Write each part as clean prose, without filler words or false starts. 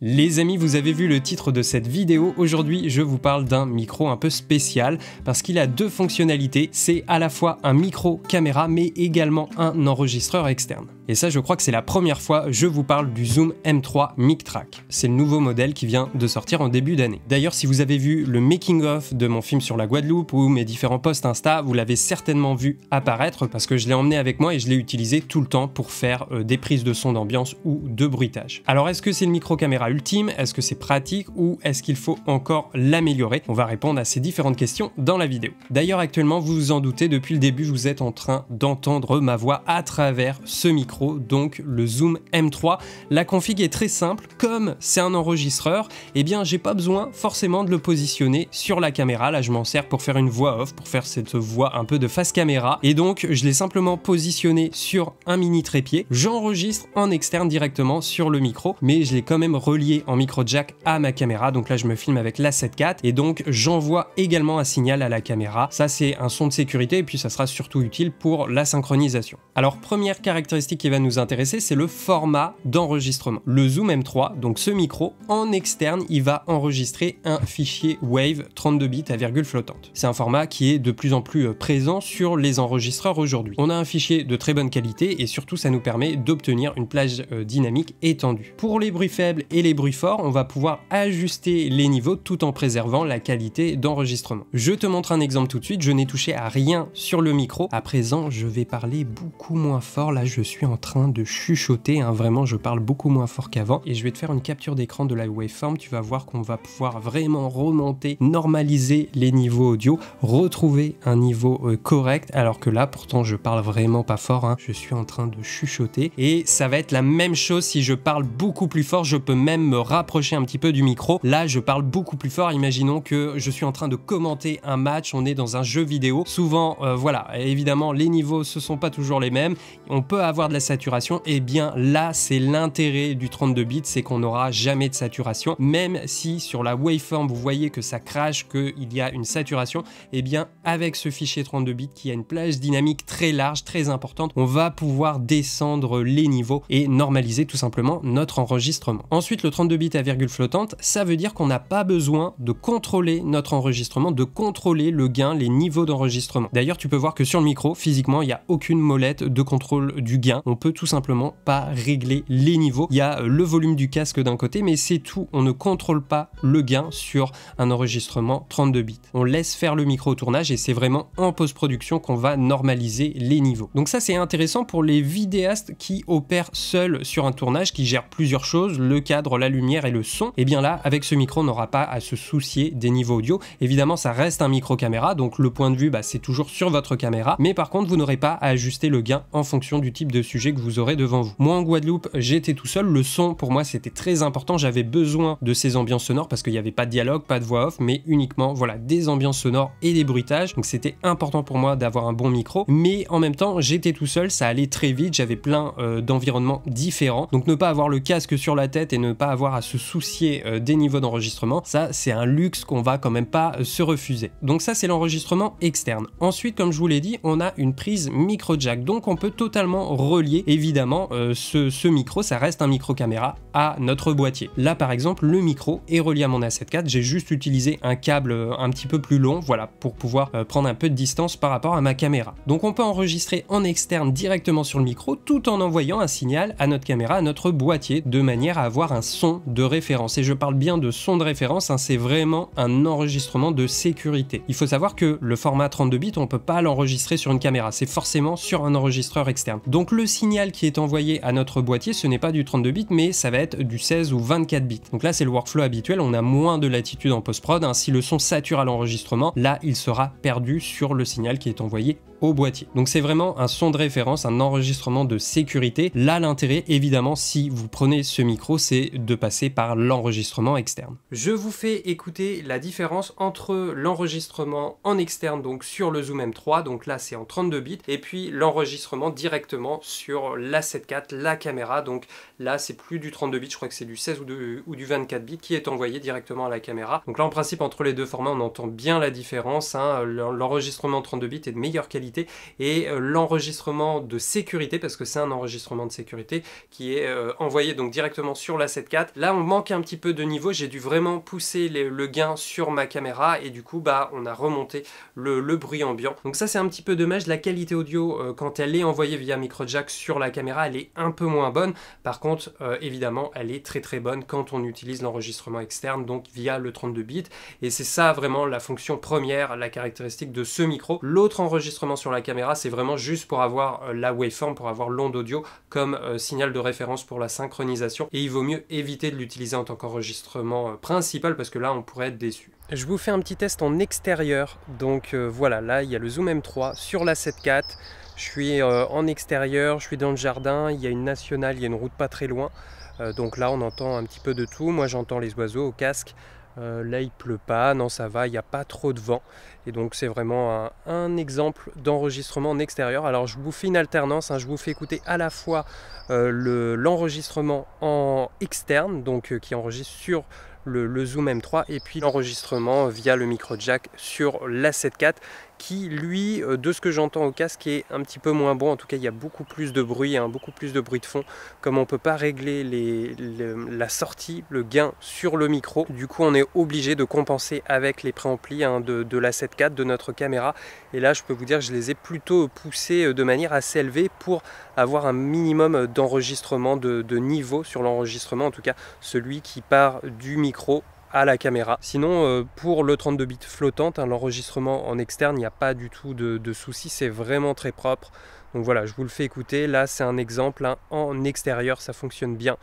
Les amis, vous avez vu le titre de cette vidéo. Aujourd'hui, je vous parle d'un micro un peu spécial parce qu'il a deux fonctionnalités. C'est à la fois un micro caméra, mais également un enregistreur externe. Et ça, je crois que c'est la première fois que je vous parle du Zoom M3 MicTrack. C'est le nouveau modèle qui vient de sortir en début d'année. D'ailleurs, si vous avez vu le making-of de mon film sur la Guadeloupe ou mes différents posts Insta, vous l'avez certainement vu apparaître parce que je l'ai emmené avec moi et je l'ai utilisé tout le temps pour faire des prises de son d'ambiance ou de bruitage. Alors, est-ce que c'est le micro caméra ultime? Est-ce que c'est pratique ou est-ce qu'il faut encore l'améliorer? On va répondre à ces différentes questions dans la vidéo. D'ailleurs, actuellement, vous vous en doutez, depuis le début, vous êtes en train d'entendre ma voix à travers ce micro, donc le Zoom M3. La config est très simple. Comme c'est un enregistreur, eh bien, j'ai pas besoin forcément de le positionner sur la caméra. Là, je m'en sers pour faire une voix off, pour faire cette voix un peu de face caméra. Et donc, je l'ai simplement positionné sur un mini trépied. J'enregistre en externe directement sur le micro, mais je l'ai quand même relié en micro jack à ma caméra. Donc là, je me filme avec l'A7 IV et donc j'envoie également un signal à la caméra. Ça, c'est un son de sécurité et puis ça sera surtout utile pour la synchronisation. Alors, première caractéristique qui va nous intéresser, c'est le format d'enregistrement. Le Zoom M3, donc ce micro, en externe, il va enregistrer un fichier WAV 32 bits à virgule flottante. C'est un format qui est de plus en plus présent sur les enregistreurs aujourd'hui. On a un fichier de très bonne qualité et surtout, ça nous permet d'obtenir une plage dynamique étendue. Pour les bruits faibles et les bruits forts, on va pouvoir ajuster les niveaux tout en préservant la qualité d'enregistrement. Je te montre un exemple tout de suite. Je n'ai touché à rien sur le micro. À présent, je vais parler beaucoup moins fort. Là, je suis en train de chuchoter, hein. Vraiment, je parle beaucoup moins fort qu'avant et je vais te faire une capture d'écran de la waveform. Tu vas voir qu'on va pouvoir vraiment remonter, normaliser les niveaux audio, retrouver un niveau correct, alors que là, pourtant, je parle vraiment pas fort, hein. Je suis en train de chuchoter et ça va être la même chose si je parle beaucoup plus fort. Je peux même me rapprocher un petit peu du micro. Là, je parle beaucoup plus fort. Imaginons que je suis en train de commenter un match, on est dans un jeu vidéo. Souvent, voilà, évidemment, les niveaux, ce sont pas toujours les mêmes. On peut avoir de la saturation. Et bien là, c'est l'intérêt du 32 bits, c'est qu'on n'aura jamais de saturation. Même si sur la waveform, vous voyez que ça crache, qu'il y a une saturation, et bien avec ce fichier 32 bits qui a une plage dynamique très large, très importante, on va pouvoir descendre les niveaux et normaliser tout simplement notre enregistrement. Ensuite, le 32 bits à virgule flottante, ça veut dire qu'on n'a pas besoin de contrôler notre enregistrement, de contrôler le gain, les niveaux d'enregistrement. D'ailleurs, tu peux voir que sur le micro, physiquement, il n'y a aucune molette de contrôle du gain. On peut tout simplement pas régler les niveaux. Il y a le volume du casque d'un côté, mais c'est tout. On ne contrôle pas le gain sur un enregistrement 32 bits. On laisse faire le micro au tournage et c'est vraiment en post-production qu'on va normaliser les niveaux. Donc ça, c'est intéressant pour les vidéastes qui opèrent seuls sur un tournage, qui gèrent plusieurs choses, le cadre, la lumière et le son. Et bien là, avec ce micro, on n'aura pas à se soucier des niveaux audio. Évidemment, ça reste un micro caméra, donc le point de vue, c'est toujours sur votre caméra. Mais par contre, vous n'aurez pas à ajuster le gain en fonction du type de sujet que vous aurez devant vous. Moi, en Guadeloupe, j'étais tout seul. Le son, pour moi, c'était très important. J'avais besoin de ces ambiances sonores parce qu'il n'y avait pas de dialogue, pas de voix off, mais uniquement, voilà, des ambiances sonores et des bruitages. Donc, c'était important pour moi d'avoir un bon micro. Mais en même temps, j'étais tout seul. Ça allait très vite. J'avais plein d'environnements différents. Donc, ne pas avoir le casque sur la tête et ne pas avoir à se soucier des niveaux d'enregistrement, ça, c'est un luxe qu'on va quand même pas se refuser. Donc, ça, c'est l'enregistrement externe. Ensuite, comme je vous l'ai dit, on a une prise micro jack. Donc, on peut totalement relier, évidemment, ce micro, ça reste un micro caméra à notre boîtier. Là, par exemple, le micro est relié à mon A7 IV. J'ai juste utilisé un câble un petit peu plus long, voilà, pour pouvoir prendre un peu de distance par rapport à ma caméra. Donc, on peut enregistrer en externe directement sur le micro tout en envoyant un signal à notre caméra, à notre boîtier, de manière à avoir un son de référence. Et je parle bien de son de référence, hein, c'est vraiment un enregistrement de sécurité. Il faut savoir que le format 32 bits, on peut pas l'enregistrer sur une caméra, c'est forcément sur un enregistreur externe. Donc le signal qui est envoyé à notre boîtier, ce n'est pas du 32 bits, mais ça va être du 16 ou 24 bits. Donc là, c'est le workflow habituel, on a moins de latitude en post-prod, hein. Si le son sature à l'enregistrement, là, il sera perdu sur le signal qui est envoyé au boîtier. Donc c'est vraiment un son de référence, un enregistrement de sécurité. Là, l'intérêt, évidemment, si vous prenez ce micro, c'est de passer par l'enregistrement externe. Je vous fais écouter la différence entre l'enregistrement en externe, donc sur le Zoom M3, donc là c'est en 32 bits, et puis l'enregistrement directement sur l'A7 IV, la caméra, donc là c'est plus du 32 bits, je crois que c'est du 16 ou du 24 bits qui est envoyé directement à la caméra. Donc là en principe entre les deux formats on entend bien la différence, hein. L'enregistrement 32 bits est de meilleure qualité qualité, et l'enregistrement de sécurité, parce que c'est un enregistrement de sécurité qui est envoyé donc directement sur l'A7 IV. Là on manque un petit peu de niveau, j'ai dû vraiment pousser le gain sur ma caméra et du coup bah on a remonté le bruit ambiant. Donc ça c'est un petit peu dommage. La qualité audio quand elle est envoyée via micro jack sur la caméra, elle est un peu moins bonne. Par contre évidemment elle est très bonne quand on utilise l'enregistrement externe, donc via le 32 bits, et c'est ça vraiment la fonction première, la caractéristique de ce micro. L'autre enregistrement sur la caméra, c'est vraiment juste pour avoir la waveform, pour avoir l'onde audio comme signal de référence pour la synchronisation, et il vaut mieux éviter de l'utiliser en tant qu'enregistrement principal parce que là on pourrait être déçu. Je vous fais un petit test en extérieur, donc voilà, là il y a le Zoom M3 sur l'A7 IV, je suis en extérieur, je suis dans le jardin, il y a une nationale, il y a une route pas très loin, donc là on entend un petit peu de tout. Moi j'entends les oiseaux au casque. Là il pleut pas, non ça va, il n'y a pas trop de vent, et donc c'est vraiment un exemple d'enregistrement en extérieur. Alors je vous fais une alternance, hein, je vous fais écouter à la fois l'enregistrement en externe, donc qui enregistre sur le Zoom M3, et puis l'enregistrement via le micro jack sur l'A7 IV, qui lui, de ce que j'entends au casque, est un petit peu moins bon. En tout cas il y a beaucoup plus de bruit, hein, beaucoup plus de bruit de fond. Comme on ne peut pas régler la sortie, le gain sur le micro, du coup on est obligé de compenser avec les préamplis de l'A7 IV, de notre caméra. Et là je peux vous dire que je les ai plutôt poussés de manière assez élevée pour avoir un minimum d'enregistrement de niveau sur l'enregistrement, en tout cas celui qui part du micro à la caméra. Sinon pour le 32 bits flottante, hein, l'enregistrement en externe, il n'y a pas du tout de soucis, c'est vraiment très propre. Donc voilà, je vous le fais écouter, là c'est un exemple, hein, en extérieur ça fonctionne bien.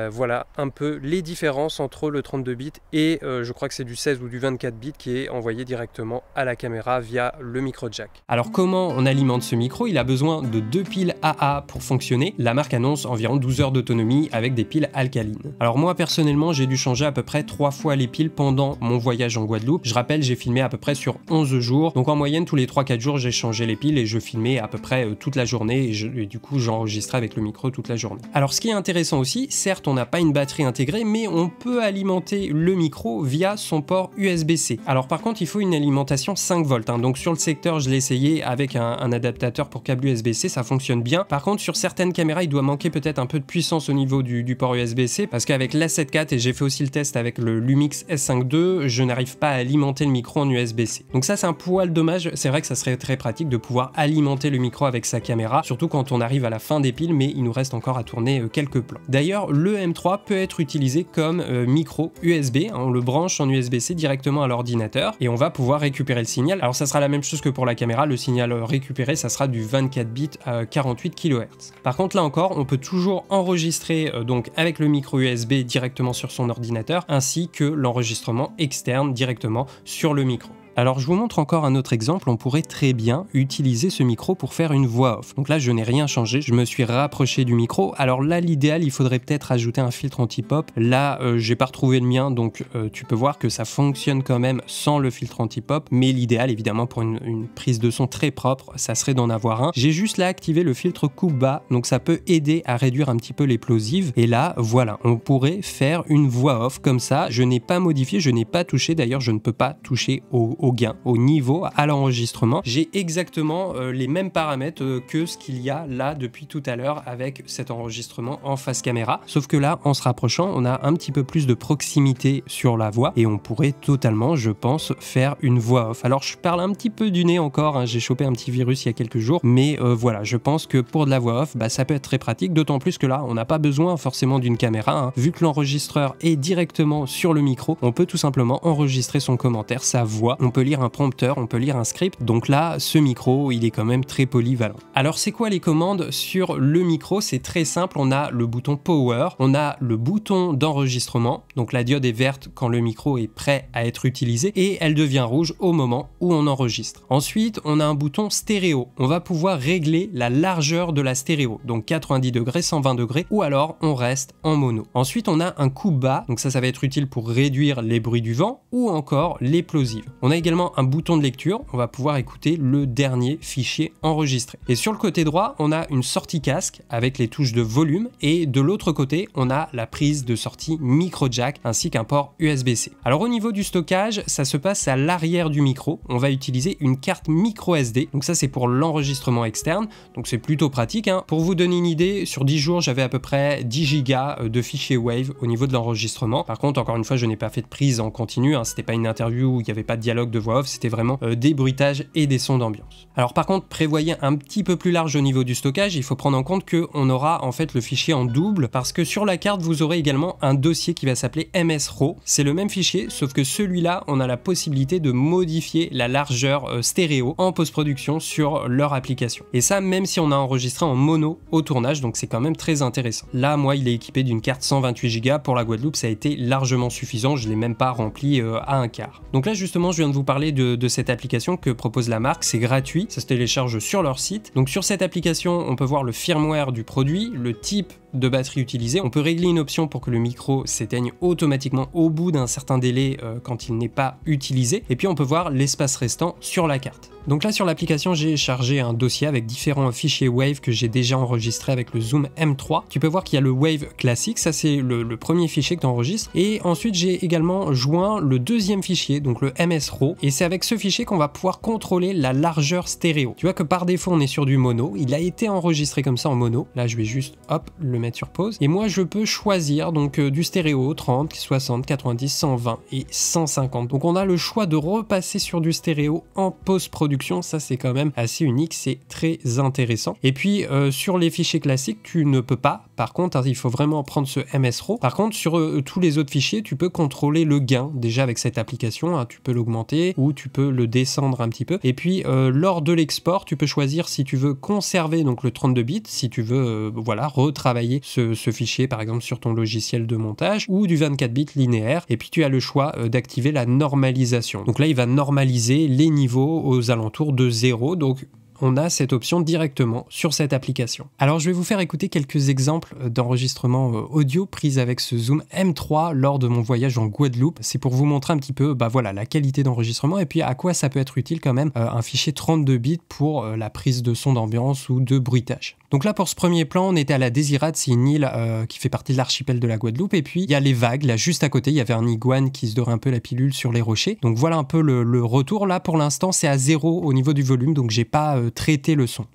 Voilà un peu les différences entre le 32 bits et je crois que c'est du 16 ou du 24 bits qui est envoyé directement à la caméra via le micro jack. Alors comment on alimente ce micro? Il a besoin de 2 piles AA pour fonctionner. La marque annonce environ 12 heures d'autonomie avec des piles alcalines. Alors moi personnellement j'ai dû changer à peu près 3 fois les piles pendant mon voyage en Guadeloupe. Je rappelle, j'ai filmé à peu près sur 11 jours, donc en moyenne tous les 3-4 jours j'ai changé les piles et je filmais à peu près toute la journée, et du coup j'enregistrais avec le micro toute la journée. Alors ce qui est intéressant aussi, certes on n'a pas une batterie intégrée, mais on peut alimenter le micro via son port USB-C. Alors par contre il faut une alimentation 5 volts, hein. Donc sur le secteur je l'ai essayé avec un adaptateur pour câble USB-C, ça fonctionne bien. Par contre sur certaines caméras il doit manquer peut-être un peu de puissance au niveau du port USB-C, parce qu'avec l'A7 IV, et j'ai fait aussi le test avec le Lumix S5 II, je n'arrive pas à alimenter le micro en USB-C. Donc ça c'est un poil dommage. C'est vrai que ça serait très pratique de pouvoir alimenter le micro avec sa caméra, surtout quand on arrive à la fin des piles, mais il nous reste encore à tourner quelques plans. D'ailleurs le M3 peut être utilisé comme micro USB, hein, on le branche en USB-C directement à l'ordinateur et on va pouvoir récupérer le signal. Alors ça sera la même chose que pour la caméra, le signal récupéré ça sera du 24 bits à 48 kHz. Par contre là encore on peut toujours enregistrer donc avec le micro USB directement sur son ordinateur, ainsi que l'enregistrement externe directement sur le micro. Alors je vous montre encore un autre exemple, on pourrait très bien utiliser ce micro pour faire une voix off. Donc là je n'ai rien changé, je me suis rapproché du micro. Alors là l'idéal, il faudrait peut-être ajouter un filtre anti-pop. Là j'ai pas retrouvé le mien, donc tu peux voir que ça fonctionne quand même sans le filtre anti-pop. Mais l'idéal évidemment pour une prise de son très propre, ça serait d'en avoir un. J'ai juste là activé le filtre coupe bas, donc ça peut aider à réduire un petit peu l'explosive. Et là voilà, on pourrait faire une voix off comme ça. Je n'ai pas modifié, je n'ai pas touché, d'ailleurs je ne peux pas toucher au gain, au niveau, à l'enregistrement. J'ai exactement les mêmes paramètres que ce qu'il y a là depuis tout à l'heure avec cet enregistrement en face caméra, sauf que là en se rapprochant on a un petit peu plus de proximité sur la voix et on pourrait totalement, je pense, faire une voix off. Alors je parle un petit peu du nez encore, hein, j'ai chopé un petit virus il y a quelques jours, mais voilà, je pense que pour de la voix off, bah, ça peut être très pratique, d'autant plus que là on n'a pas besoin forcément d'une caméra, hein. Vu que l'enregistreur est directement sur le micro, on peut tout simplement enregistrer son commentaire, sa voix, on peut lire un prompteur, on peut lire un script, donc là ce micro il est quand même très polyvalent. Alors c'est quoi les commandes sur le micro? C'est très simple, on a le bouton power, on a le bouton d'enregistrement, donc la diode est verte quand le micro est prêt à être utilisé et elle devient rouge au moment où on enregistre. Ensuite on a un bouton stéréo, on va pouvoir régler la largeur de la stéréo, donc 90 degrés, 120 degrés, ou alors on reste en mono. Ensuite on a un coupe bas, donc ça va être utile pour réduire les bruits du vent ou encore l'explosive. On a également également un bouton de lecture, on va pouvoir écouter le dernier fichier enregistré. Et sur le côté droit, on a une sortie casque avec les touches de volume et de l'autre côté, on a la prise de sortie micro jack ainsi qu'un port USB-C. Alors au niveau du stockage, ça se passe à l'arrière du micro. On va utiliser une carte micro SD. Donc ça c'est pour l'enregistrement externe. Donc c'est plutôt pratique, hein. Pour vous donner une idée, sur 10 jours, j'avais à peu près 10 Go de fichiers Wave au niveau de l'enregistrement. Par contre, encore une fois, je n'ai pas fait de prise en continu, hein. C'était pas une interview où il n'y avait pas de dialogue de voix off, c'était vraiment des bruitages et des sons d'ambiance. Alors par contre, prévoyez un petit peu plus large au niveau du stockage. Il faut prendre en compte qu'on aura en fait le fichier en double parce que sur la carte, vous aurez également un dossier qui va s'appeler MS-RAW. C'est le même fichier, sauf que celui-là, on a la possibilité de modifier la largeur stéréo en post-production sur leur application. Et ça, même si on a enregistré en mono au tournage, donc c'est quand même très intéressant. Là, moi, il est équipé d'une carte 128 Go. Pour la Guadeloupe, ça a été largement suffisant. Je ne l'ai même pas rempli à un quart. Donc là, justement, je viens de vous parler de cette application que propose la marque. C'est gratuit, ça se télécharge sur leur site. Donc sur cette application, on peut voir le firmware du produit, le type de batterie utilisée. On peut régler une option pour que le micro s'éteigne automatiquement au bout d'un certain délai quand il n'est pas utilisé. Et puis on peut voir l'espace restant sur la carte. Donc là sur l'application, j'ai chargé un dossier avec différents fichiers Wave que j'ai déjà enregistrés avec le Zoom M3. Tu peux voir qu'il y a le Wave classique, ça c'est le premier fichier que tu enregistres. Et ensuite j'ai également joint le deuxième fichier, donc le MS-RAW. Et c'est avec ce fichier qu'on va pouvoir contrôler la largeur stéréo. Tu vois que par défaut on est sur du mono, il a été enregistré comme ça en mono. Là je vais juste hop le mettre sur pause. Et moi je peux choisir donc du stéréo 30, 60, 90, 120 et 150. Donc on a le choix de repasser sur du stéréo en post-production. Ça c'est quand même assez unique, c'est très intéressant. Et puis sur les fichiers classiques, tu ne peux pas. Par contre, il faut vraiment prendre ce MS-RAW. Par contre, sur tous les autres fichiers, tu peux contrôler le gain déjà avec cette application. Hein, tu peux l'augmenter ou tu peux le descendre un petit peu. Et puis lors de l'export, tu peux choisir si tu veux conserver donc le 32 bits, si tu veux voilà retravailler ce fichier par exemple sur ton logiciel de montage, ou du 24 bits linéaire. Et puis tu as le choix d'activer la normalisation. Donc là, il va normaliser les niveaux aux alentours de 0. Donc on a cette option directement sur cette application. Alors je vais vous faire écouter quelques exemples d'enregistrement audio pris avec ce Zoom M3 lors de mon voyage en Guadeloupe. C'est pour vous montrer un petit peu voilà, la qualité d'enregistrement et puis à quoi ça peut être utile quand même un fichier 32 bits pour la prise de son d'ambiance ou de bruitage. Donc là pour ce premier plan, on était à la Désirade, c'est une île qui fait partie de l'archipel de la Guadeloupe, et puis il y a les vagues, là juste à côté il y avait un iguane qui se dorait un peu la pilule sur les rochers. Donc voilà un peu le retour. Là pour l'instant c'est à 0 au niveau du volume, donc j'ai pas traiter le son.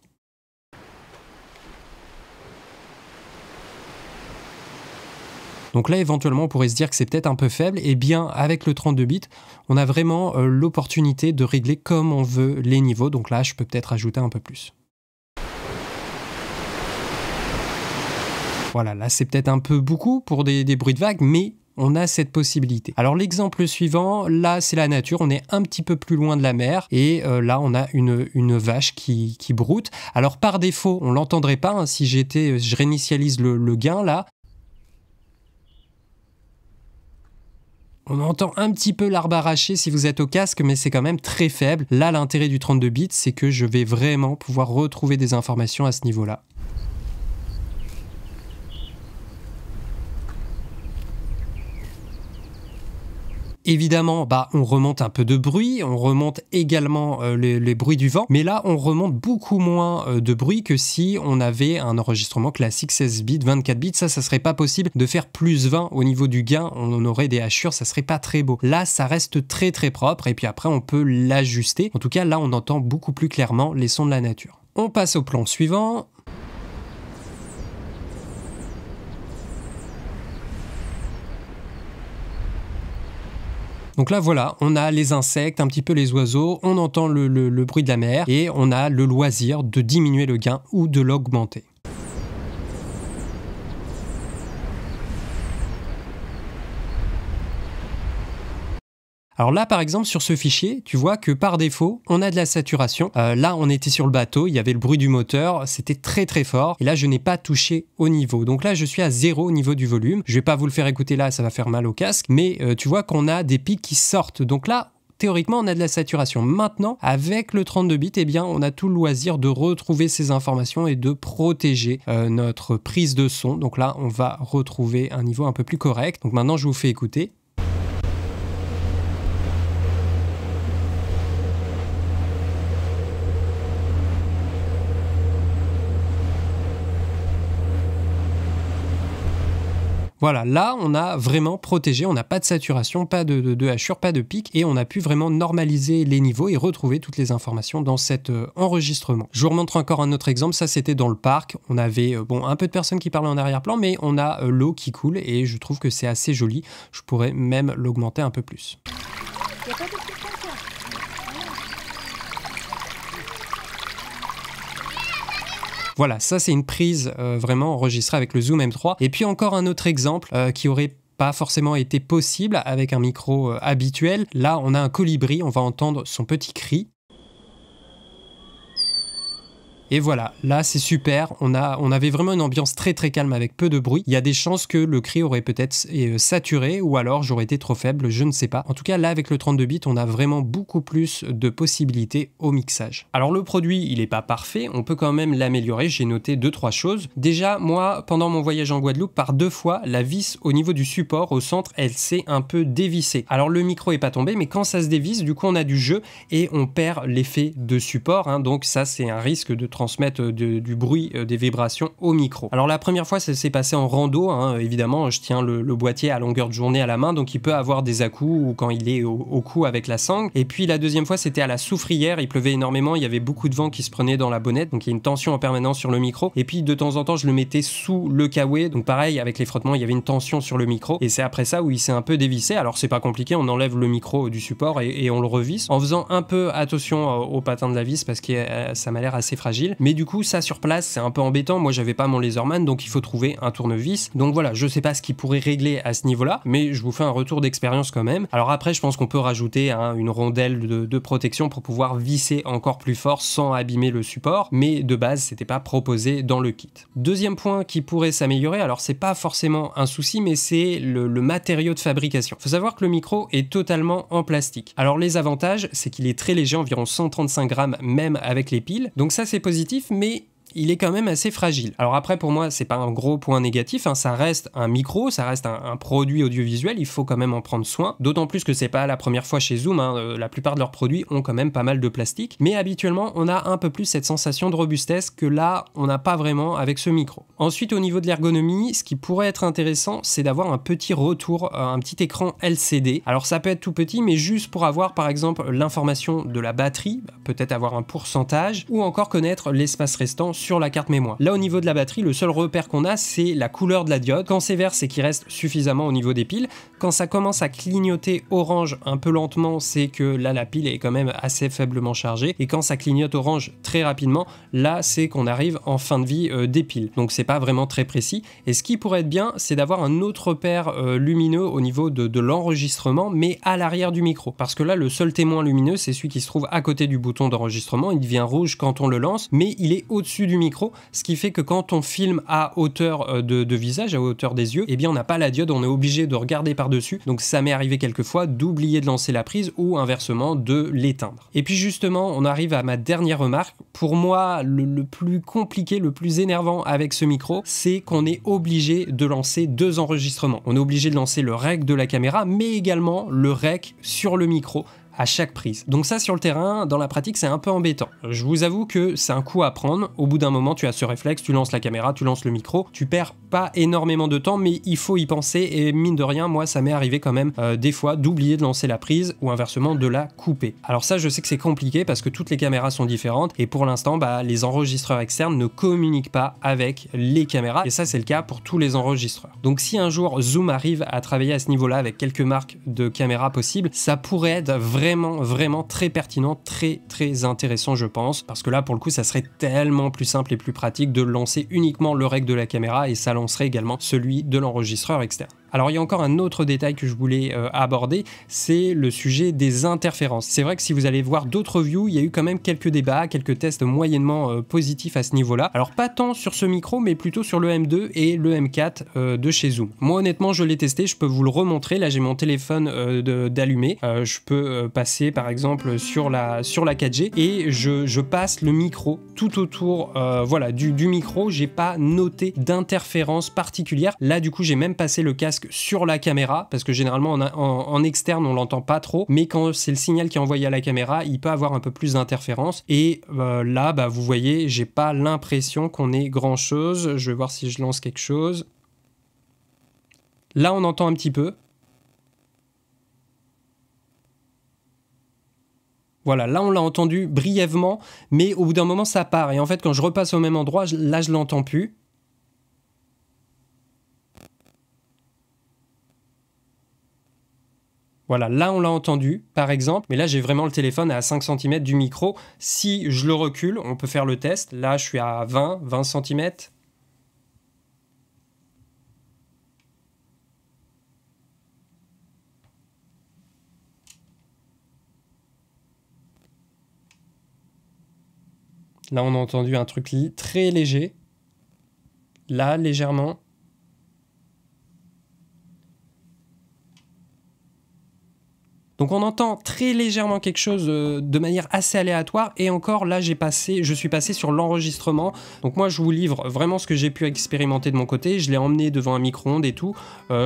Donc là, éventuellement, on pourrait se dire que c'est peut-être un peu faible. Et bien, avec le 32 bits, on a vraiment l'opportunité de régler comme on veut les niveaux. Donc là, je peux peut-être ajouter un peu plus. Voilà, là, c'est peut-être un peu beaucoup pour des bruits de vagues, mais on a cette possibilité. Alors l'exemple suivant, là c'est la nature, on est un petit peu plus loin de la mer et là on a une vache qui broute. Alors par défaut, on l'entendrait pas, hein, si je réinitialise le gain là. On entend un petit peu l'arbre arraché si vous êtes au casque, mais c'est quand même très faible. Là l'intérêt du 32 bits, c'est que je vais vraiment pouvoir retrouver des informations à ce niveau-là. Évidemment, on remonte un peu de bruit, on remonte également les bruits du vent, mais là, on remonte beaucoup moins de bruit que si on avait un enregistrement classique 16 bits, 24 bits. Ça serait pas possible de faire plus 20 au niveau du gain, on aurait des hachures, ça serait pas très beau. Là, ça reste très très propre et puis après, on peut l'ajuster. En tout cas, là, on entend beaucoup plus clairement les sons de la nature. On passe au plan suivant. Donc là, voilà, on a les insectes, un petit peu les oiseaux, on entend le bruit de la mer et on a le loisir de diminuer le gain ou de l'augmenter. Alors là, par exemple, sur ce fichier, tu vois que par défaut, on a de la saturation. Là, on était sur le bateau, il y avait le bruit du moteur, c'était très très fort. Et là, je n'ai pas touché au niveau. Donc là, je suis à 0 au niveau du volume. Je vais pas vous le faire écouter là, ça va faire mal au casque. Mais tu vois qu'on a des pics qui sortent. Donc là, théoriquement, on a de la saturation. Maintenant, avec le 32 bits, eh bien, on a tout le loisir de retrouver ces informations et de protéger notre prise de son. Donc là, on va retrouver un niveau un peu plus correct. Donc maintenant, je vous fais écouter. Voilà, là on a vraiment protégé, on n'a pas de saturation, pas de hachure, pas de pic, et on a pu vraiment normaliser les niveaux et retrouver toutes les informations dans cet enregistrement. Je vous remontre encore un autre exemple, ça c'était dans le parc, on avait un peu de personnes qui parlaient en arrière-plan, mais on a l'eau qui coule et je trouve que c'est assez joli, je pourrais même l'augmenter un peu plus. Voilà, ça c'est une prise vraiment enregistrée avec le Zoom M3. Et puis encore un autre exemple qui aurait pas forcément été possible avec un micro habituel. Là, on a un colibri, on va entendre son petit cri. Et voilà, là c'est super, on avait vraiment une ambiance très très calme avec peu de bruit. Il y a des chances que le cri aurait peut-être saturé ou alors j'aurais été trop faible, je ne sais pas. En tout cas là avec le 32 bits, on a vraiment beaucoup plus de possibilités au mixage. Alors le produit, il n'est pas parfait, on peut quand même l'améliorer, j'ai noté 2-3 choses. Déjà, moi, pendant mon voyage en Guadeloupe, par 2 fois, la vis au niveau du support au centre, elle s'est un peu dévissée. Alors le micro est pas tombé, mais quand ça se dévisse, du coup on a du jeu et on perd l'effet de support, hein, donc ça c'est un risque de transmettre du bruit, des vibrations au micro. Alors la première fois ça s'est passé en rando, hein, évidemment je tiens le boîtier à longueur de journée à la main, donc il peut avoir des à-coups ou quand il est au cou avec la sangle. Et puis la deuxième fois c'était à la soufrière, il pleuvait énormément, il y avait beaucoup de vent qui se prenait dans la bonnette, donc il y a une tension en permanence sur le micro. Et puis de temps en temps je le mettais sous le kawaii, donc pareil avec les frottements il y avait une tension sur le micro et c'est après ça où il s'est un peu dévissé. Alors c'est pas compliqué, on enlève le micro du support et on le revisse en faisant un peu attention au patin de la vis parce que ça m'a l'air assez fragile. Mais du coup ça sur place c'est un peu embêtant, moi j'avais pas mon laserman donc il faut trouver un tournevis. Donc voilà, je sais pas ce qui pourrait régler à ce niveau là, mais je vous fais un retour d'expérience quand même. Alors après je pense qu'on peut rajouter une rondelle de protection pour pouvoir visser encore plus fort sans abîmer le support, mais de base c'était pas proposé dans le kit. Deuxième point qui pourrait s'améliorer, alors c'est pas forcément un souci mais c'est le matériau de fabrication. Faut savoir que le micro est totalement en plastique. Alors les avantages c'est qu'il est très léger, environ 135 grammes même avec les piles, donc ça c'est positif, mais il est quand même assez fragile. Alors après pour moi c'est pas un gros point négatif, hein, ça reste un micro, ça reste un produit audiovisuel, il faut quand même en prendre soin, d'autant plus que c'est pas la première fois chez Zoom, hein, la plupart de leurs produits ont quand même pas mal de plastique, mais habituellement on a un peu plus cette sensation de robustesse que là on n'a pas vraiment avec ce micro. Ensuite au niveau de l'ergonomie, ce qui pourrait être intéressant c'est d'avoir un petit retour, un petit écran LCD. Alors ça peut être tout petit mais juste pour avoir par exemple l'information de la batterie, peut-être avoir un pourcentage ou encore connaître l'espace restant sur la carte mémoire. Là au niveau de la batterie, le seul repère qu'on a c'est la couleur de la diode. Quand c'est vert c'est qu'il reste suffisamment au niveau des piles. Quand ça commence à clignoter orange un peu lentement, c'est que là la pile est quand même assez faiblement chargée, et quand ça clignote orange très rapidement, là c'est qu'on arrive en fin de vie des piles. Donc c'est pas vraiment très précis, et ce qui pourrait être bien c'est d'avoir un autre repère lumineux au niveau de l'enregistrement, mais à l'arrière du micro, parce que là le seul témoin lumineux c'est celui qui se trouve à côté du bouton d'enregistrement. Il devient rouge quand on le lance, mais il est au-dessus du micro, ce qui fait que quand on filme à hauteur de visage, à hauteur des yeux, eh bien on n'a pas la diode, on est obligé de regarder par-dessus. Donc ça m'est arrivé quelquefois d'oublier de lancer la prise ou inversement de l'éteindre. Et puis justement on arrive à ma dernière remarque. Pour moi le plus compliqué, le plus énervant avec ce micro, c'est qu'on est obligé de lancer 2 enregistrements. On est obligé de lancer le rec de la caméra mais également le rec sur le micro à chaque prise. Donc ça sur le terrain, dans la pratique c'est un peu embêtant. Je vous avoue que c'est un coup à prendre, au bout d'un moment tu as ce réflexe, tu lances la caméra, tu lances le micro, tu perds pas énormément de temps mais il faut y penser, et mine de rien moi ça m'est arrivé quand même des fois d'oublier de lancer la prise ou inversement de la couper. Alors ça je sais que c'est compliqué parce que toutes les caméras sont différentes et pour l'instant les enregistreurs externes ne communiquent pas avec les caméras, et ça c'est le cas pour tous les enregistreurs. Donc si un jour Zoom arrive à travailler à ce niveau là avec quelques marques de caméras possibles, ça pourrait être vraiment très pertinent, très intéressant je pense, parce que là pour le coup ça serait tellement plus simple et plus pratique de lancer uniquement le rec de la caméra et ça lancerait également celui de l'enregistreur externe. Alors il y a encore un autre détail que je voulais aborder, c'est le sujet des interférences. C'est vrai que si vous allez voir d'autres reviews, il y a eu quand même quelques débats, quelques tests moyennement positifs à ce niveau-là. Alors pas tant sur ce micro, mais plutôt sur le M2 et le M4 de chez Zoom. Moi honnêtement je l'ai testé, je peux vous le remontrer. Là j'ai mon téléphone d'allumé, je peux passer par exemple sur la 4G et je passe le micro tout autour du micro. J'ai pas noté d'interférence particulière. Là du coup j'ai même passé le casque sur la caméra, parce que généralement en externe on l'entend pas trop, mais quand c'est le signal qui est envoyé à la caméra il peut avoir un peu plus d'interférence, et là vous voyez j'ai pas l'impression qu'on ait grand chose. Je vais voir si je lance quelque chose. Là, on entend un petit peu. Voilà, là on l'a entendu brièvement, mais au bout d'un moment ça part. Et en fait, quand je repasse au même endroit, là je l'entends plus. Voilà, là on l'a entendu, par exemple, mais là j'ai vraiment le téléphone à 5 cm du micro. Si je le recule, on peut faire le test. Là je suis à 20 cm. Là, on a entendu un truc très léger. Là, légèrement. Donc on entend très légèrement quelque chose de manière assez aléatoire, et encore là je suis passé sur l'enregistrement. Donc moi je vous livre vraiment ce que j'ai pu expérimenter de mon côté, je l'ai emmené devant un micro-ondes et tout.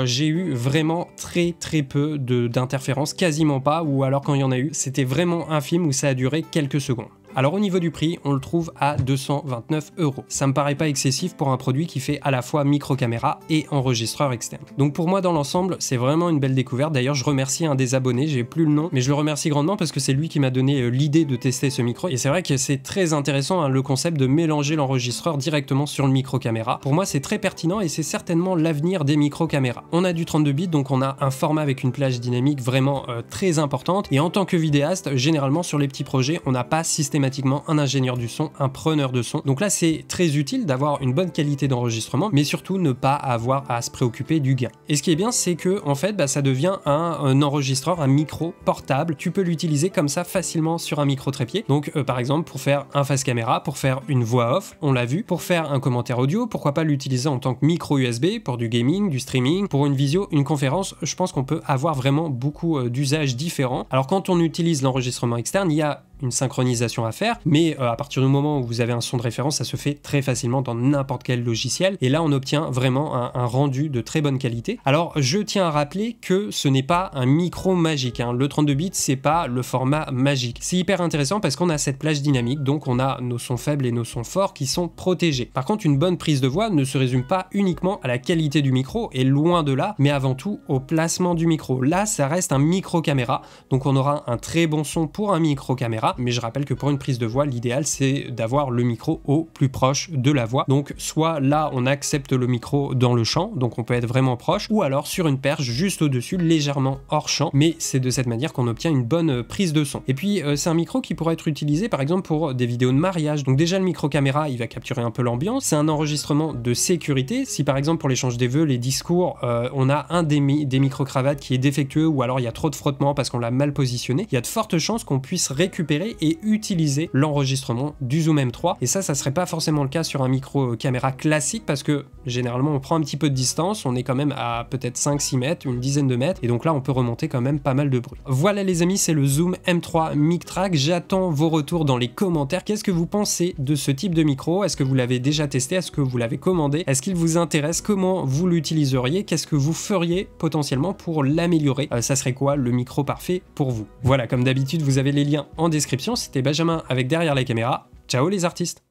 J'ai eu vraiment très peu d'interférences, quasiment pas, ou alors quand il y en a eu, c'était vraiment infime où ça a duré quelques secondes. Alors au niveau du prix, on le trouve à 229 €. Ça me paraît pas excessif pour un produit qui fait à la fois micro-caméra et enregistreur externe. Donc pour moi dans l'ensemble, c'est vraiment une belle découverte. D'ailleurs, je remercie un des abonnés, j'ai plus le nom, mais je le remercie grandement parce que c'est lui qui m'a donné l'idée de tester ce micro. Et c'est vrai que c'est très intéressant hein, le concept de mélanger l'enregistreur directement sur le micro-caméra. Pour moi, c'est très pertinent et c'est certainement l'avenir des micro-caméras. On a du 32 bits, donc on a un format avec une plage dynamique vraiment très importante. Et en tant que vidéaste, généralement sur les petits projets, on n'a pas systématiquement un ingénieur du son, un preneur de son. Donc là, c'est très utile d'avoir une bonne qualité d'enregistrement, mais surtout ne pas avoir à se préoccuper du gain. Et ce qui est bien, c'est que en fait, ça devient un enregistreur, un micro portable. Tu peux l'utiliser comme ça facilement sur un micro trépied. Donc par exemple, pour faire un face caméra, pour faire une voix off, on l'a vu, pour faire un commentaire audio, pourquoi pas l'utiliser en tant que micro USB pour du gaming, du streaming, pour une visio, une conférence. Je pense qu'on peut avoir vraiment beaucoup d'usages différents. Alors quand on utilise l'enregistrement externe, il y a une synchronisation à faire, mais à partir du moment où vous avez un son de référence, ça se fait très facilement dans n'importe quel logiciel, et là on obtient vraiment un rendu de très bonne qualité. Alors je tiens à rappeler que ce n'est pas un micro magique, hein. Le 32 bits c'est pas le format magique. C'est hyper intéressant parce qu'on a cette plage dynamique, donc on a nos sons faibles et nos sons forts qui sont protégés. Par contre, une bonne prise de voix ne se résume pas uniquement à la qualité du micro, et loin de là, mais avant tout au placement du micro. Là ça reste un micro caméra, donc on aura un très bon son pour un micro caméra, mais je rappelle que pour une prise de voix, l'idéal c'est d'avoir le micro au plus proche de la voix. Donc soit là on accepte le micro dans le champ, donc on peut être vraiment proche, ou alors sur une perche juste au-dessus, légèrement hors champ, mais c'est de cette manière qu'on obtient une bonne prise de son. Et puis c'est un micro qui pourrait être utilisé par exemple pour des vidéos de mariage. Donc déjà le micro caméra il va capturer un peu l'ambiance, c'est un enregistrement de sécurité. Si par exemple pour l'échange des vœux, les discours, on a un des micro-cravates qui est défectueux, ou alors il y a trop de frottement parce qu'on l'a mal positionné, il y a de fortes chances qu'on puisse récupérer et utiliser l'enregistrement du Zoom M3, et ça serait pas forcément le cas sur un micro caméra classique parce que généralement on prend un petit peu de distance, on est quand même à peut-être 5-6 mètres, une dizaine de mètres, et donc là on peut remonter quand même pas mal de bruit. Voilà les amis, c'est le Zoom M3 Mic Track. J'attends vos retours dans les commentaires. Qu'est-ce que vous pensez de ce type de micro? Est-ce que vous l'avez déjà testé? Est-ce que vous l'avez commandé? Est-ce qu'il vous intéresse? Comment vous l'utiliseriez? Qu'est-ce que vous feriez potentiellement pour l'améliorer? Ça serait quoi le micro parfait pour vous? Voilà, comme d'habitude, vous avez les liens en description. C'était Benjamin avec Derrière la caméra. Ciao les artistes!